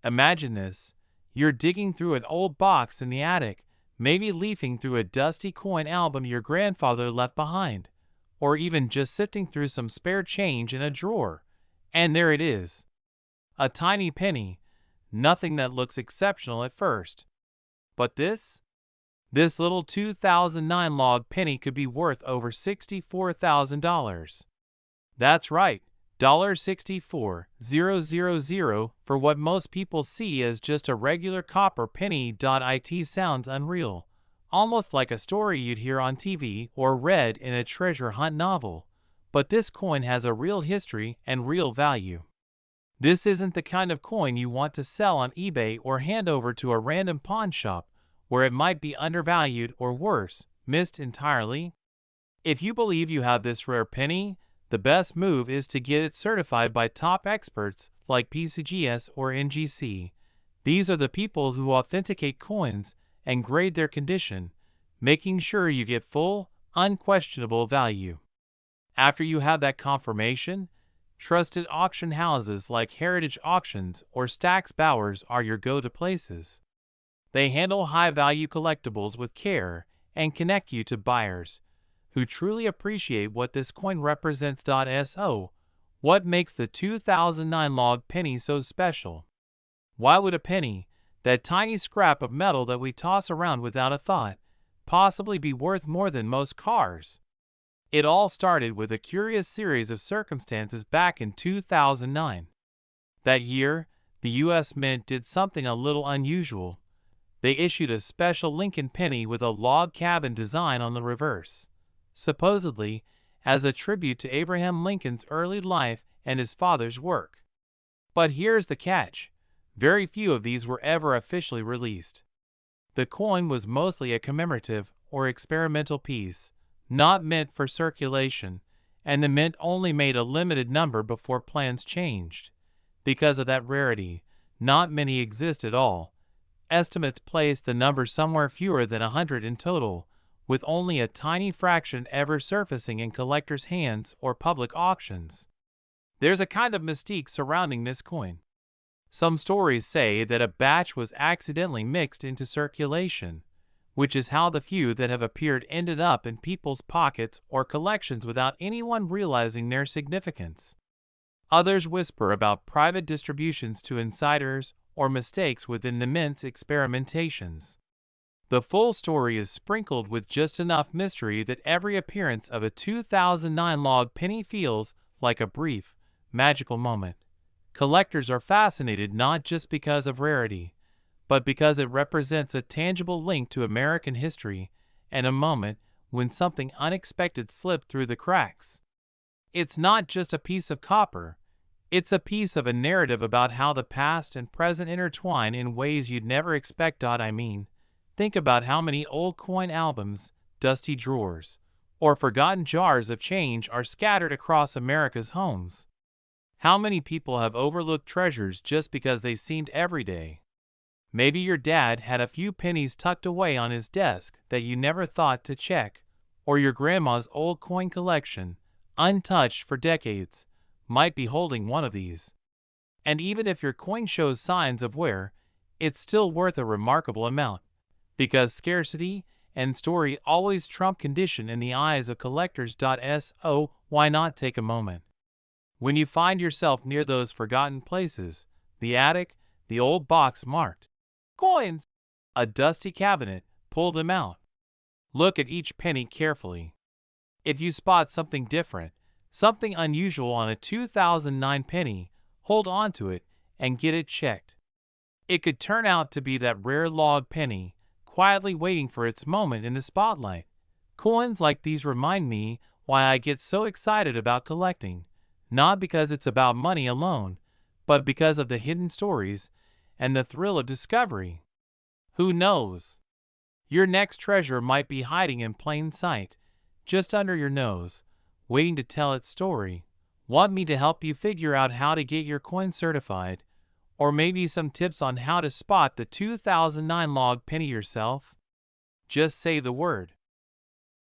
Imagine this. You're digging through an old box in the attic, maybe leafing through a dusty coin album your grandfather left behind, or even just sifting through some spare change in a drawer. And there it is. A tiny penny, nothing that looks exceptional at first. But this little 2009 log penny could be worth over $64,000. That's right, $64,000 for what most people see as just a regular copper penny. It sounds unreal, almost like a story you'd hear on TV or read in a treasure hunt novel. But this coin has a real history and real value. This isn't the kind of coin you want to sell on eBay or hand over to a random pawn shop, where it might be undervalued or worse, missed entirely. If you believe you have this rare penny, the best move is to get it certified by top experts like PCGS or NGC. These are the people who authenticate coins and grade their condition, making sure you get full, unquestionable value. After you have that confirmation, trusted auction houses like Heritage Auctions or Stack's Bowers are your go-to places. They handle high-value collectibles with care and connect you to buyers who truly appreciate what this coin represents. So, what makes the 2009 log penny so special? Why would a penny, that tiny scrap of metal that we toss around without a thought, possibly be worth more than most cars? It all started with a curious series of circumstances back in 2009. That year, the U.S. Mint did something a little unusual. They issued a special Lincoln penny with a log cabin design on the reverse, supposedly as a tribute to Abraham Lincoln's early life and his father's work. But here's the catch. Very few of these were ever officially released. The coin was mostly a commemorative or experimental piece, not meant for circulation, and the mint only made a limited number before plans changed. Because of that rarity, not many exist at all. Estimates place the number somewhere fewer than 100 in total, with only a tiny fraction ever surfacing in collectors' hands or public auctions. There's a kind of mystique surrounding this coin. Some stories say that a batch was accidentally mixed into circulation, which is how the few that have appeared ended up in people's pockets or collections without anyone realizing their significance. Others whisper about private distributions to insiders or mistakes within the mint's experimentations. The full story is sprinkled with just enough mystery that every appearance of a 2009 log penny feels like a brief, magical moment. Collectors are fascinated not just because of rarity, but because it represents a tangible link to American history and a moment when something unexpected slipped through the cracks. It's not just a piece of copper. It's a piece of a narrative about how the past and present intertwine in ways you'd never expect. Think about how many old coin albums, dusty drawers, or forgotten jars of change are scattered across America's homes. How many people have overlooked treasures just because they seemed everyday? Maybe your dad had a few pennies tucked away on his desk that you never thought to check, or your grandma's old coin collection, untouched for decades, might be holding one of these. And even if your coin shows signs of wear, it's still worth a remarkable amount, because scarcity and story always trump condition in the eyes of collectors. So, why not take a moment? When you find yourself near those forgotten places, the attic, the old box marked coins, a dusty cabinet, pull them out. Look at each penny carefully. If you spot something different, something unusual on a 2009 penny, hold on to it and get it checked. It could turn out to be that rare log penny, quietly waiting for its moment in the spotlight. Coins like these remind me why I get so excited about collecting, not because it's about money alone, but because of the hidden stories and the thrill of discovery. Who knows? Your next treasure might be hiding in plain sight, just under your nose, waiting to tell its story. Want me to help you figure out how to get your coin certified? Or maybe some tips on how to spot the 2009 log penny yourself? Just say the word.